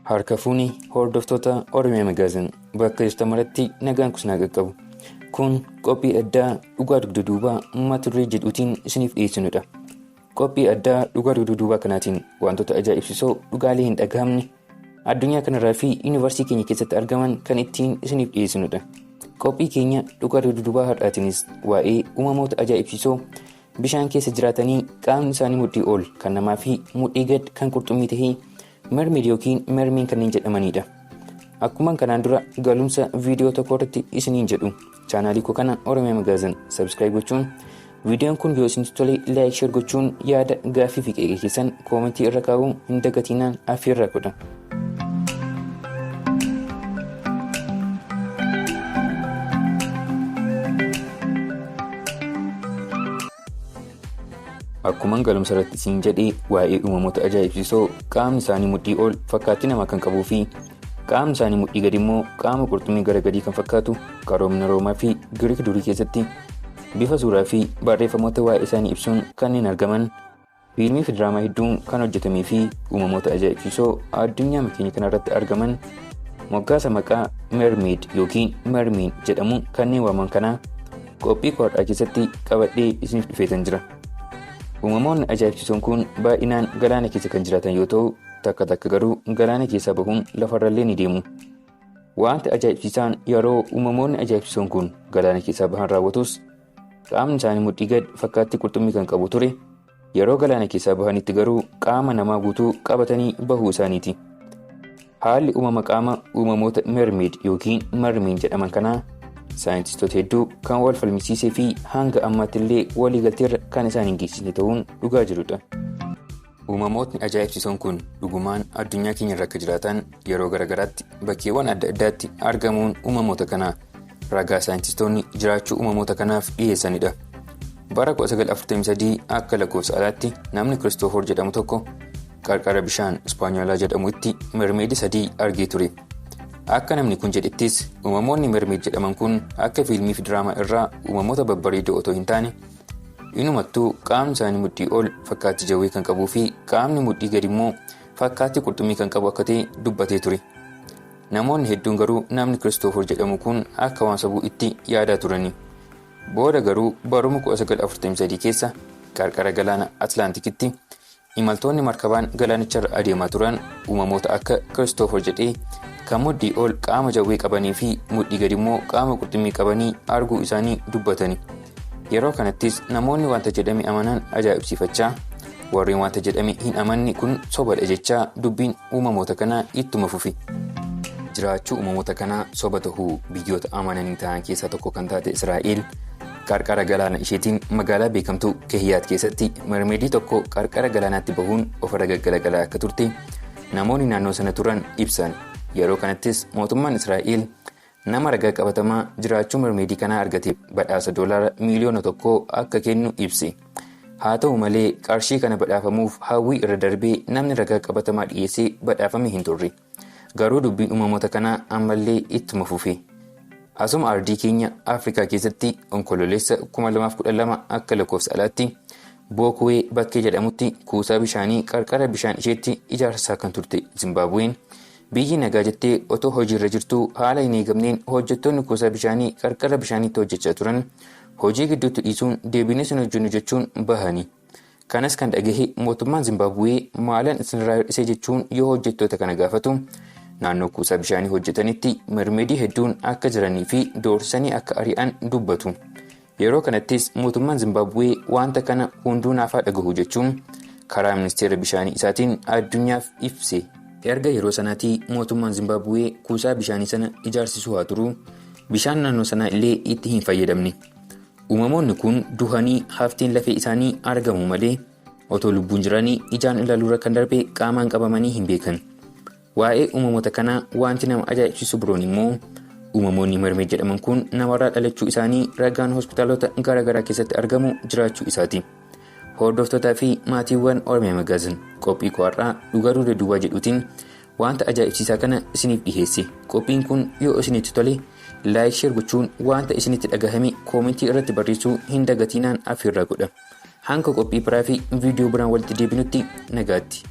Harka fuunii hordoftoota Oromiyaa Magaaziin bakka jirtan maratti nagaan kusinaa qaqqabu. Kun qophii addaa dhugaa dugda duubaa mata duree jedhuutiin isiniif dhiyeessinudha. Qophii addaa dhugaa dugda duubaa kanaatiin wantoota ajaa'ibsiisoo dhugaalee hin dhagahamne addunyaa kanarraa fi yuunivarsiitii keenya keessatti argaman kan ittiin isiniif dhiyeessinudha. Qophii keenya dhugaa dugda duubaa har'aatiinis waa'ee uumamoota ajaa'ibsiisoo bishaan keessa jiraatanii qaamni isaanii mudhii ol kan namaa fi mudhii gad kan qurxummii tahee mermaid yookiin mermiin kanneen jedhamanidha. Akkuma kanaan dura galumsa viidiyoo tokko irratti isiniin jedhu chaanaalii koo kana Oromiyaa Magaaziin sabskiraayib gochuun viidiyoon kun yoo isinitti tole laayik sheer gochuun yaada gaaffii fi qeeqa keessan koomentii irra kaa'uu hin dagatinaan affeerraa godha. Akkuma galumsa irratti isin jedhee waa'ee uumamoota ajaa'ibsiisoo qaamni isaanii mudhii ol fakkaattii namaa kan qabuu fi qaamni isaanii mudhii gadi immoo qaama qurxummii gara gadii kan fakkaatu qaroomina Roomaa fi Giriik durii keessatti bifa suuraa fi barreeffamoota waa'ee isaanii ibsuun kanneen argaman fiilmii fi diraamaa hedduun kan hojjetamee fi uumamoota ajaa'ibsiisoo addunyaa keenya kanarratti argaman moggaasa maqaa mermaid yookiin mermiin jedhamuun kanneen waaman kanaa qophii har'aa keessatti qabadhee isiniif dhufeetan jira. Uumamoonni ajaa'ibsiisoon kun baay'inaan galaana keessa kan jiraatan yoo ta'u takka takka garuu galaana keessaa bahuun lafarrallee ni deemu. Wanti ajaa'ibsiisaan yeroo uumamoonni ajaa'ibsiisoon kun galaana keessaa bahan raawwatus qaamni isaanii mudhii gad fakkaattii qurxummii kan qabu ture yeroo galaana keessaa bahanitti garuu qaama namaa guutuu qabatanii bahuu isaaniiti. Haalli uumama qaama uumamoota mermaid yookiin mermiin jedhaman kanaa saayintistoota hedduu kan wal falmisiisee fi hanga ammaatti illee waliigalteerra kan isaan hin geessisne ta'uun dhugaa jirudha. Uumamootni ajaa'ibsiisoon kun dhugumaan addunyaa keenya irra akka jiraatan yeroo garagaraatti bakkeewwan adda addaatti argamuun uumamoota kanaa ragaa saayintistoonni jiraachuu uumamoota kanaaf dhiyeessanidha. Bara 1943 akka lakkoofsa alaatti namni Kiristoofor jedhamu tokko qarqara bishaan Ispaanyoolaa jedhamutti mermeedi 3 argee ture. Akka namni kun jedhettis uumamoonni mermaid jedhaman kun akka fiilmii fi diraamaa irraa uumamoota babbareedoo otoo hin taane inumattuu qaamni isaanii mudhii ol fakkaattii jawwee kan qabuu fi qaamni mudhii gadi immoo fakkaattii qurxummii kan qabu akka ta'e dubbatee ture. Namoonni hedduun garuu namni Kiristoofor jedhamu kun akka waan sobuu itti yaadaa turani. Booda garuu baruma 1943 keessa qarqara galaana Atlaantikitti imaltoonni markabaan galaanicharra adeemaa turan uumamoota akka Kiristoofor jedhee kan mudhii ol qaama jawwee qabanii fi mudhii gadi immoo qaama qurxummii qabanii arguu isaanii dubbatani. Yeroo kanattis namoonni wanta jedhame amanan ajaa'ibsiifachaa warreen wanta jedhame hin amanne kun sobadha jechaa dubbiin uumamoota kanaa ittuma fufi. Jiraachuu uumamoota kanaa soba ta'uu biyyoota amananii ta'an keessaa tokko kan taate Israa'el qarqara galaana isheetiin magaalaa beekamtuu Kehiyaat keessatti mermeedii tokko qarqara galaanaatti bahuun ofirra gaggalagalaa akka turte namoonni naannoo sana turan ibsan. Yeroo kanattis mootummaan Israa'el nama ragaa qabatamaa jiraachuu mermeedii kanaa argate badhaasa $1 miliyoona akka kennu ibse. Haa ta'u malee qarshii kana badhaafamuuf hawwii irra darbee namni ragaa qabatamaa dhiyeessee badhaafame hin turre. Garuu dubbiin uumamoota kanaa ammallee ittuma fufe. Asuma ardii keenya Afrikaa keessatti onkololeessa 2012 akka lakkoofsa alaatti Bookuwee bakkee jedhamutti kuusaa bishaanii qarqara bishaan isheetti ijaarsaa kan turte Zimbaabuween biyyi nagaa jettee otoo hojiirra jirtuu haala hin eegamneen hojjettoonni kuusaa bishaanii qarqara bishaaniitti hojjechaa turan hojii gidduutti dhiisuun deebinee sun hojjennu jechuun bahani. Kanas kan dhagahe mootummaan Zimbaabuwee maalan isinirraa hir'ise jechuun yoo hojjettoota kana gaafatu naannoo kuusaa bishaanii hojjetanitti mermeedii hedduun akka jiranii fi doorsisanii akka ari'an dubbatu. Yeroo kanattis mootummaan Zimbaabuwee wanta kana hunduu naafaa dhagahu jechuun karaa ministeera bishaanii isaatiin addunyaaf ibse. Erga yeroo sanaatii mootummaan Zimbaabuwee kuusaa bishaanii sana ijaarsisuu haa turuu bishaan naannoo sanaa illee itti hin fayyadamne. Uumamoonni kun duhanii haftiin lafee isaanii argamu malee otoo lubbuun jiranii ijaan ilaaluurra kan darbe qaamaan qabamanii hin beekan. Waa'ee uumamoota kanaa wanti nama ajaa'ibsiisu biroon immoo uumamoonni mermeed jedhaman kun namarraa dhalachuu isaanii ragaan hospitaalota garaagaraa keessatti argamu jiraachuu isaati. Hordoftootaa fi maatiiwwan Oromiyaa Magaaziin qophii har'aa dhugaa dugda duubaa jedhuutiin wanta ajaa'ibsiisaa kana isiniif dhiheesse. Qophiin kun yoo isinitti tole laayik sheer gochuun wanta isinitti dhagahame koomentii irratti barreessuu hin dagatinaan affeerraa godha. Hanga qophii biraa fi viidiyoo biraan walitti deebinutti nagaatti.